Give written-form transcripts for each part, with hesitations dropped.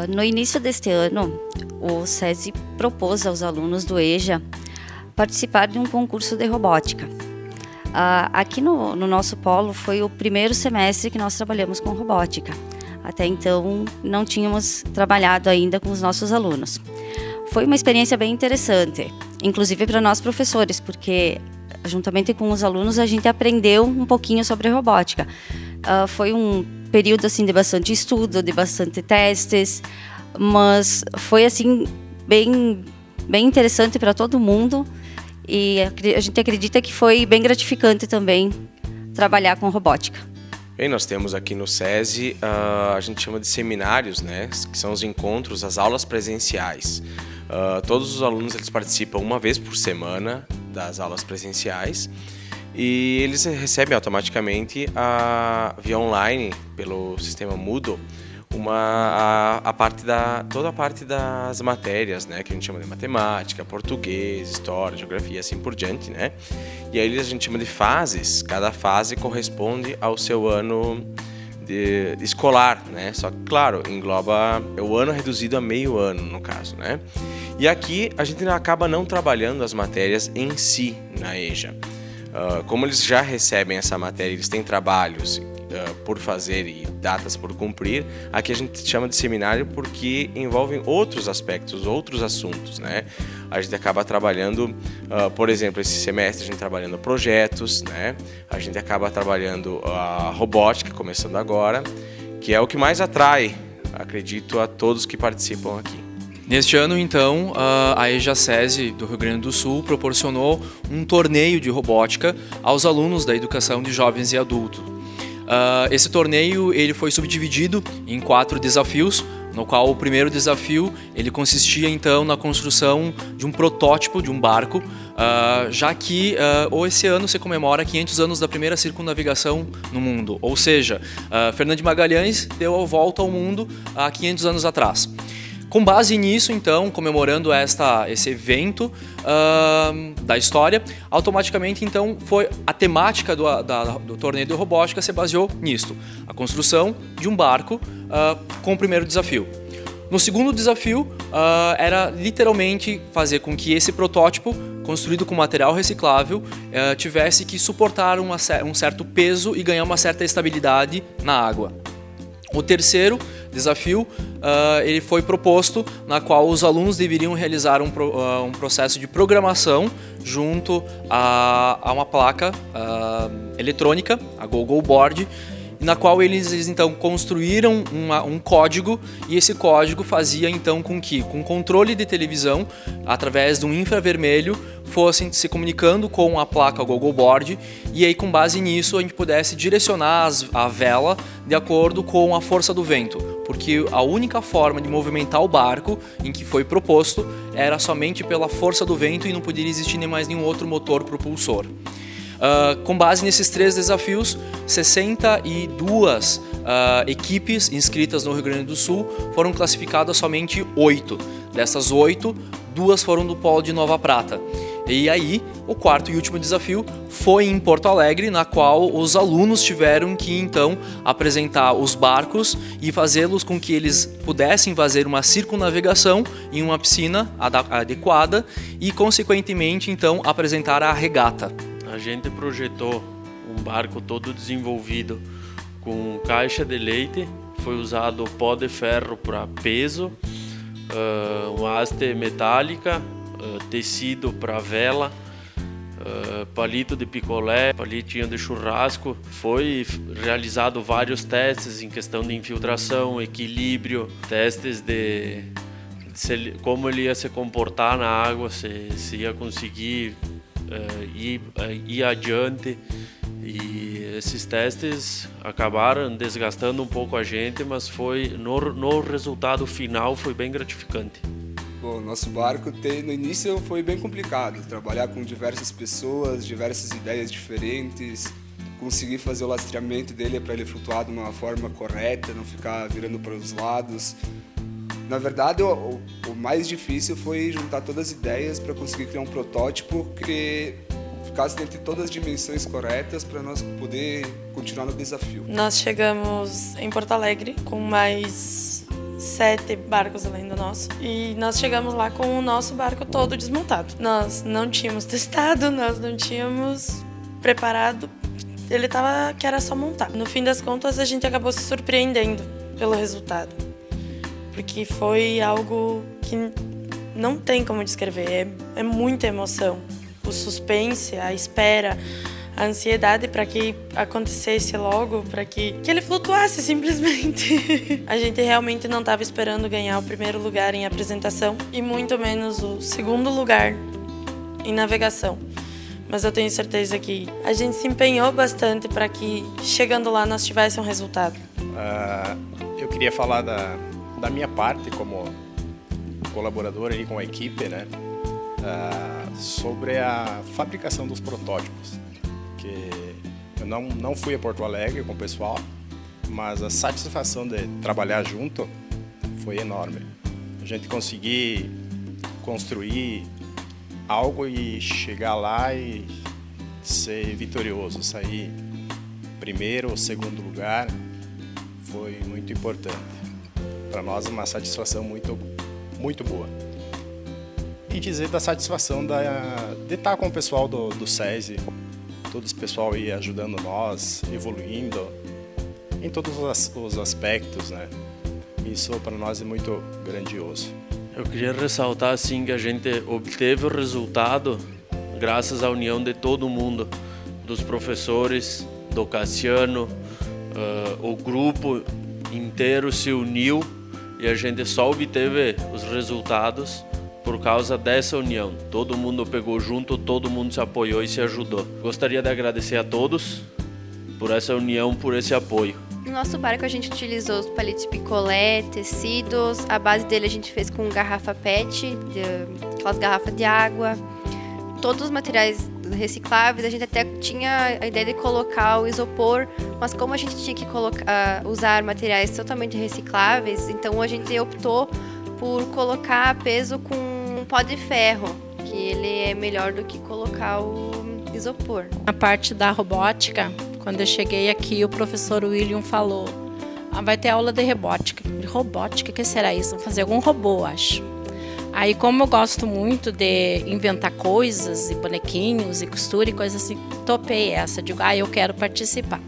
No início deste ano, o SESI propôs aos alunos do EJA participar de um concurso de robótica. Aqui no nosso polo foi o primeiro semestre que nós trabalhamos com robótica. Até então não tínhamos trabalhado ainda com os nossos alunos. Foi uma experiência bem interessante, inclusive para nós professores, porque juntamente com os alunos a gente aprendeu um pouquinho sobre robótica. Foi um período assim de bastante estudo, de bastante testes, mas foi assim bem interessante para todo mundo e a gente acredita que foi bem gratificante também trabalhar com robótica. Bem, nós temos aqui no SESI, a gente chama de seminários, né, que são os encontros, as aulas presenciais. Todos os alunos eles participam uma vez por semana das aulas presenciais e eles recebem automaticamente via online, pelo sistema Moodle, toda a parte das matérias, né, que a gente chama de matemática, português, história, geografia, assim por diante, né? E aí a gente chama de fases. Cada fase corresponde ao seu ano escolar, né? Só que, claro, engloba o ano reduzido a meio ano, no caso, né? E aqui a gente acaba não trabalhando as matérias em si na EJA. Como eles já recebem essa matéria, eles têm trabalhos por fazer e datas por cumprir, aqui a gente chama de seminário porque envolvem outros aspectos, outros assuntos, né? A gente acaba trabalhando, por exemplo, esse semestre a gente trabalhando projetos, né? A gente acaba trabalhando a robótica, começando agora, que é o que mais atrai, acredito, a todos que participam aqui. Neste ano, então, a EJA SESI do Rio Grande do Sul proporcionou um torneio de robótica aos alunos da educação de jovens e adultos. Esse torneio ele foi subdividido em 4 desafios, no qual o primeiro desafio ele consistia então na construção de um protótipo de um barco, já que esse ano se comemora 500 anos da primeira circunnavigação no mundo, ou seja, Fernando de Magalhães deu a volta ao mundo há 500 anos atrás. Com base nisso, então, comemorando esse evento da história, automaticamente, então, foi a temática do torneio de robótica se baseou nisto, a construção de um barco com o primeiro desafio. No segundo desafio, era literalmente fazer com que esse protótipo, construído com material reciclável, tivesse que suportar um certo peso e ganhar uma certa estabilidade na água. O terceiro desafio ele foi proposto, na qual os alunos deveriam realizar um processo de programação junto a uma placa eletrônica, a Google Board, na qual eles então construíram um código, e esse código fazia então com que, com controle de televisão, através de um infravermelho, fossem se comunicando com a placa Google Board, e aí com base nisso a gente pudesse direcionar a vela de acordo com a força do vento, porque a única forma de movimentar o barco em que foi proposto era somente pela força do vento e não poderia existir nem mais nenhum outro motor propulsor. Com base nesses 3 desafios, 62 equipes inscritas no Rio Grande do Sul foram classificadas somente 8. Dessas 8, 2 foram do polo de Nova Prata. E aí, o quarto e último desafio foi em Porto Alegre, na qual os alunos tiveram que então apresentar os barcos e fazê-los com que eles pudessem fazer uma circunnavegação em uma piscina adequada e, consequentemente, então apresentar a regata. A gente projetou um barco todo desenvolvido com caixa de leite, foi usado pó de ferro para peso, uma haste metálica, tecido para vela, palito de picolé, palitinho de churrasco. Foi realizado vários testes em questão de infiltração, equilíbrio, testes de como ele ia se comportar na água, se ia conseguir ir adiante, e esses testes acabaram desgastando um pouco a gente, mas no resultado final foi bem gratificante. Bom, nosso barco no início foi bem complicado, trabalhar com diversas pessoas, diversas ideias diferentes, conseguir fazer o lastreamento dele para ele flutuar de uma forma correta, não ficar virando para os lados. Na verdade, o mais difícil foi juntar todas as ideias para conseguir criar um protótipo que ficasse dentro de todas as dimensões corretas para nós poder continuar no desafio. Nós chegamos em Porto Alegre com mais 7 barcos além do nosso. E nós chegamos lá com o nosso barco todo desmontado. Nós não tínhamos testado, nós não tínhamos preparado. Ele tava que era só montar. No fim das contas, a gente acabou se surpreendendo pelo resultado. Porque foi algo que não tem como descrever. É muita emoção. O suspense, a espera, a ansiedade para que acontecesse logo, para que ele flutuasse simplesmente. A gente realmente não estava esperando ganhar o primeiro lugar em apresentação e muito menos o segundo lugar em navegação. Mas eu tenho certeza que a gente se empenhou bastante para que, chegando lá, nós tivéssemos um resultado. Eu queria falar da minha parte como colaborador aí com a equipe, né? Sobre a fabricação dos protótipos. Que eu não fui a Porto Alegre com o pessoal, mas a satisfação de trabalhar junto foi enorme. A gente conseguir construir algo e chegar lá e ser vitorioso, sair primeiro ou segundo lugar, foi muito importante. Para nós, uma satisfação muito, muito boa. E dizer da satisfação de estar com o pessoal do SESI, todo esse pessoal aí ajudando nós, evoluindo em todos os aspectos, né? Isso para nós é muito grandioso. Eu queria ressaltar assim que a gente obteve o resultado graças à união de todo mundo, dos professores, do Cassiano, o grupo inteiro se uniu e a gente só obteve os resultados por causa dessa união. Todo mundo pegou junto, todo mundo se apoiou e se ajudou. Gostaria de agradecer a todos por essa união, por esse apoio. No nosso barco a gente utilizou os palitos picolé, tecidos, a base dele a gente fez com garrafa PET, aquelas garrafas de água, todos os materiais recicláveis. A gente até tinha a ideia de colocar o isopor, mas como a gente tinha que usar materiais totalmente recicláveis, então a gente optou por colocar peso com um pó de ferro, que ele é melhor do que colocar o isopor. Na parte da robótica, quando eu cheguei aqui, o professor William falou: vai ter aula de robótica. Robótica, o que será isso? Vamos fazer algum robô, acho. Aí, como eu gosto muito de inventar coisas, e bonequinhos, e costura e coisas assim, topei essa. Digo, eu quero participar.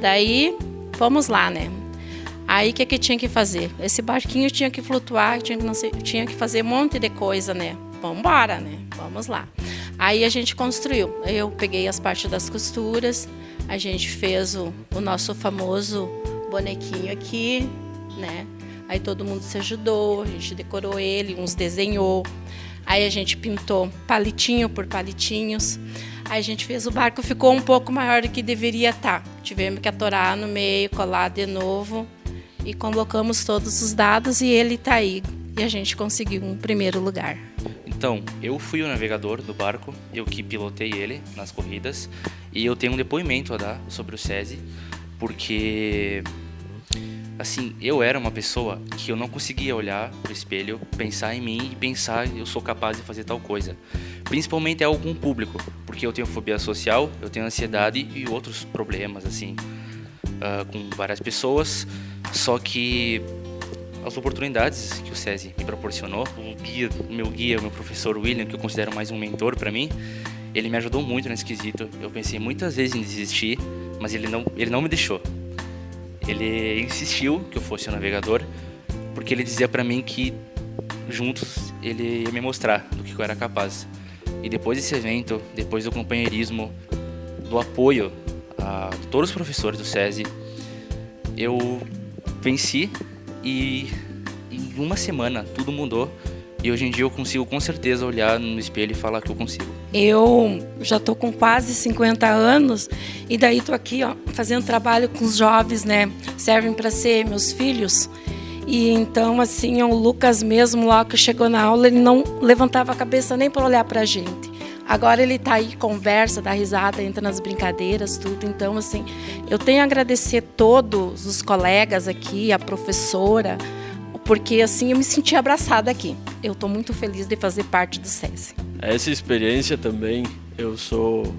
Daí, vamos lá, né? Aí, o que tinha que fazer? Esse barquinho tinha que flutuar, tinha que fazer um monte de coisa, né? Vamos embora, né? Vamos lá. Aí, a gente construiu. Eu peguei as partes das costuras, a gente fez o nosso famoso bonequinho aqui, né? Aí, todo mundo se ajudou, a gente decorou ele, uns desenhou. Aí, a gente pintou palitinho por palitinhos. Aí, a gente fez o barco, ficou um pouco maior do que deveria estar. Tivemos que atorar no meio, colar de novo. E colocamos todos os dados e ele está aí. E a gente conseguiu um primeiro lugar. Então, eu fui o navegador do barco, eu que pilotei ele nas corridas. E eu tenho um depoimento a dar sobre o SESI, porque, assim, eu era uma pessoa que eu não conseguia olhar pro espelho, pensar em mim e pensar eu sou capaz de fazer tal coisa. Principalmente algo com o público, porque eu tenho fobia social, eu tenho ansiedade e outros problemas, assim, com várias pessoas. Só que as oportunidades que o SESI me proporcionou, o meu professor William, que eu considero mais um mentor para mim, ele me ajudou muito nesse quesito. Eu pensei muitas vezes em desistir, mas ele não me deixou. Ele insistiu que eu fosse um navegador, porque ele dizia para mim que juntos ele ia me mostrar do que eu era capaz. E depois desse evento, depois do companheirismo, do apoio a todos os professores do SESI, eu venci e em uma semana tudo mudou. E hoje em dia eu consigo com certeza olhar no espelho e falar que eu consigo. Eu já estou com quase 50 anos e daí estou aqui fazendo trabalho com os jovens, né? Servem para ser meus filhos. E então, assim, o Lucas mesmo, lá que chegou na aula, ele não levantava a cabeça nem para olhar para a gente. Agora ele está aí, conversa, dá risada, entra nas brincadeiras, tudo. Então, assim, eu tenho a agradecer todos os colegas aqui, a professora, porque, assim, eu me senti abraçada aqui. Eu estou muito feliz de fazer parte do SESI. Essa experiência também, eu sou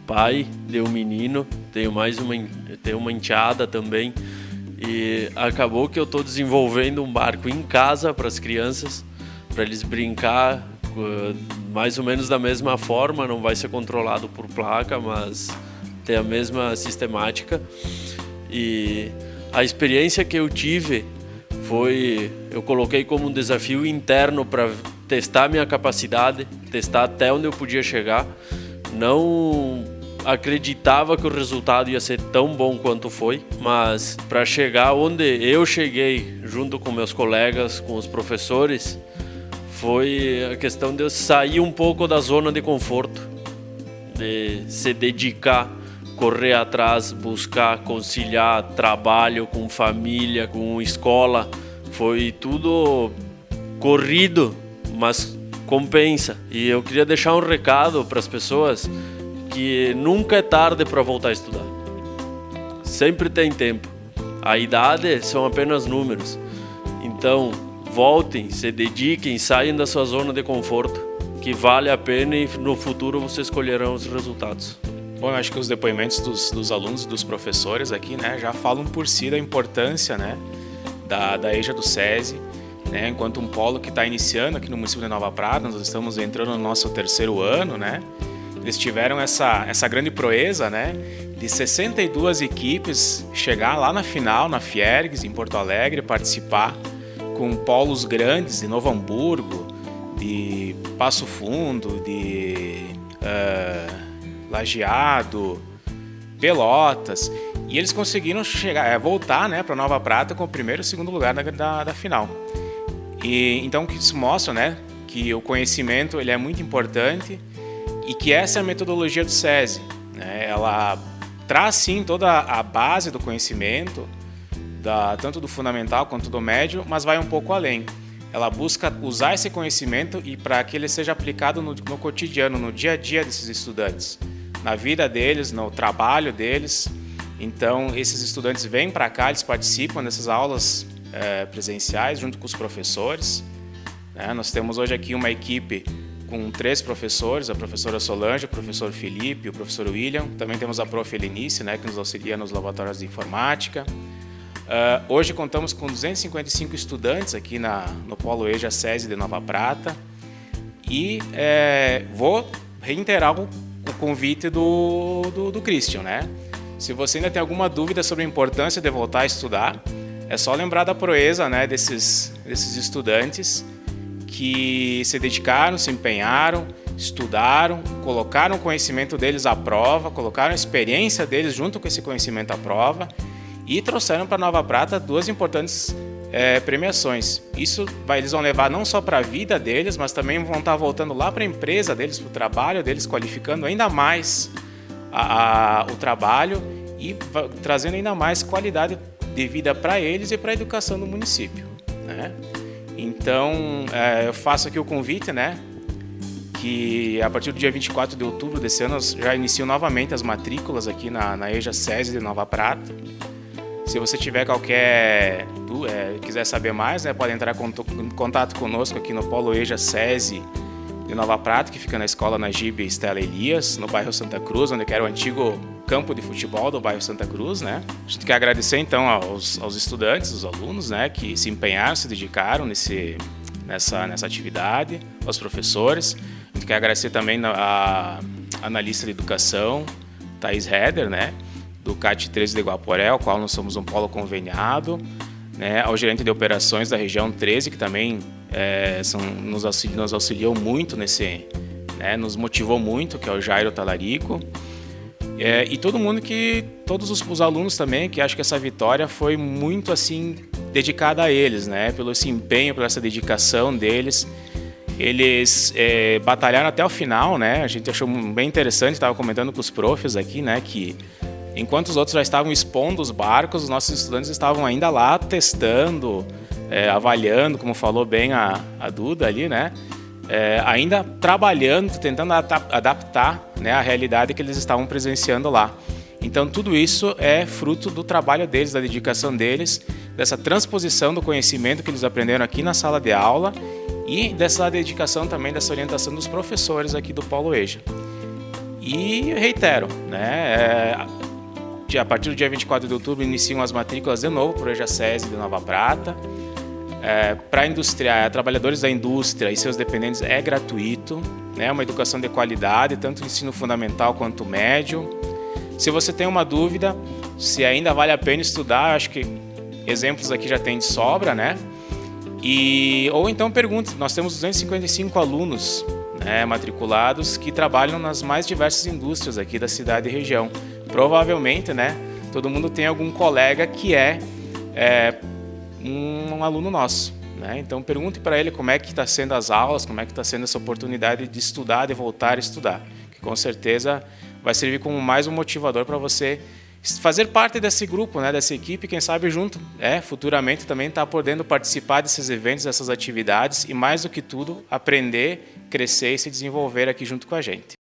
pai de um menino, tenho uma enteada também, E acabou que eu estou desenvolvendo um barco em casa para as crianças, para eles brincar mais ou menos da mesma forma, não vai ser controlado por placa, mas tem a mesma sistemática. E a experiência que eu tive eu coloquei como um desafio interno para testar minha capacidade, testar até onde eu podia chegar. Não acreditava que o resultado ia ser tão bom quanto foi, mas para chegar onde eu cheguei, junto com meus colegas, com os professores, foi a questão de eu sair um pouco da zona de conforto, de se dedicar, correr atrás, buscar, conciliar trabalho com família, com escola. Foi tudo corrido, mas compensa. E eu queria deixar um recado para as pessoas que nunca é tarde para voltar a estudar. Sempre tem tempo. A idade são apenas números. Então, voltem, se dediquem, saiam da sua zona de conforto, que vale a pena e no futuro vocês colherão os resultados. Bom, eu acho que os depoimentos dos alunos e dos professores aqui, né, já falam por si da importância, né, da EJA do SESI, né, enquanto um polo que está iniciando aqui no município de Nova Prata. Nós estamos entrando no nosso 3º ano, né. Eles tiveram essa grande proeza, né, de 62 equipes chegar lá na final, na Fiergs, em Porto Alegre, participar com polos grandes de Novo Hamburgo, de Passo Fundo, de Lajeado, Pelotas, e eles conseguiram voltar, né, para Nova Prata com o 1º e 2º lugar da final. E então isso mostra, né, que o conhecimento ele é muito importante e que essa é a metodologia do SESI, né? Ela traz sim toda a base do conhecimento, tanto do fundamental quanto do médio, mas vai um pouco além. Ela busca usar esse conhecimento e para que ele seja aplicado no cotidiano, no dia a dia desses estudantes, na vida deles, no trabalho deles. Então, esses estudantes vêm para cá, eles participam dessas aulas presenciais junto com os professores, né? Nós temos hoje aqui uma equipe com 3 professores, a professora Solange, o professor Felipe, o professor William. Também temos a prof. Helenice, né, que nos auxilia nos laboratórios de informática. Hoje contamos com 255 estudantes aqui no Polo EJA SESI de Nova Prata. E vou reiterar o convite do Christian, né? Se você ainda tem alguma dúvida sobre a importância de voltar a estudar, é só lembrar da proeza, né, desses estudantes que se dedicaram, se empenharam, estudaram, colocaram o conhecimento deles à prova, colocaram a experiência deles junto com esse conhecimento à prova e trouxeram para Nova Prata 2 importantes premiações. Isso eles vão levar não só para a vida deles, mas também vão estar voltando lá para a empresa deles, para o trabalho deles, qualificando ainda mais o trabalho e trazendo ainda mais qualidade de vida para eles e para a educação do município, né? Então, eu faço aqui o convite, né, que a partir do dia 24 de outubro desse ano já iniciam novamente as matrículas aqui na EJA SESI de Nova Prata. Se você tiver quiser saber mais, né, pode entrar em contato conosco aqui no Polo EJA SESI de Nova Prata, que fica na Escola Najib Estela Elias, no bairro Santa Cruz, onde era o antigo campo de futebol do bairro Santa Cruz, né? A gente quer agradecer então aos estudantes, aos alunos, né, que se empenharam, se dedicaram nessa atividade, aos professores. A gente quer agradecer também a analista de educação, Thaís Heder, né, do CAT 13 de Guaporé, ao qual nós somos um polo conveniado, né, ao gerente de operações da região 13, que também nos auxiliou muito né, nos motivou muito, que é o Jairo Talarico. E todos os alunos também, que acho que essa vitória foi muito assim dedicada a eles, né? Pelo esse empenho, pela essa dedicação deles. Eles batalharam até o final, né? A gente achou bem interessante, estava comentando com os profs aqui, né? Que enquanto os outros já estavam expondo os barcos, os nossos estudantes estavam ainda lá testando, avaliando, como falou bem a Duda ali, né? Ainda trabalhando, tentando adaptar, né, a realidade que eles estavam presenciando lá. Então, tudo isso é fruto do trabalho deles, da dedicação deles, dessa transposição do conhecimento que eles aprenderam aqui na sala de aula e dessa dedicação também, dessa orientação dos professores aqui do Polo EJA. E reitero, né, a partir do dia 24 de outubro, iniciam as matrículas de novo para o EJA SESI de Nova Prata. Para trabalhadores da indústria e seus dependentes é gratuito, né? Uma educação de qualidade, tanto o ensino fundamental quanto o médio. Se você tem uma dúvida, se ainda vale a pena estudar, acho que exemplos aqui já tem de sobra, né? Ou então pergunte, nós temos 255 alunos, né, matriculados que trabalham nas mais diversas indústrias aqui da cidade e região. Provavelmente, né, todo mundo tem algum colega que é um aluno nosso, né? Então pergunte para ele como é que está sendo as aulas, como é que está sendo essa oportunidade de estudar, de voltar a estudar, que com certeza vai servir como mais um motivador para você fazer parte desse grupo, né, dessa equipe, quem sabe junto, futuramente também estar podendo participar desses eventos, dessas atividades e mais do que tudo aprender, crescer e se desenvolver aqui junto com a gente.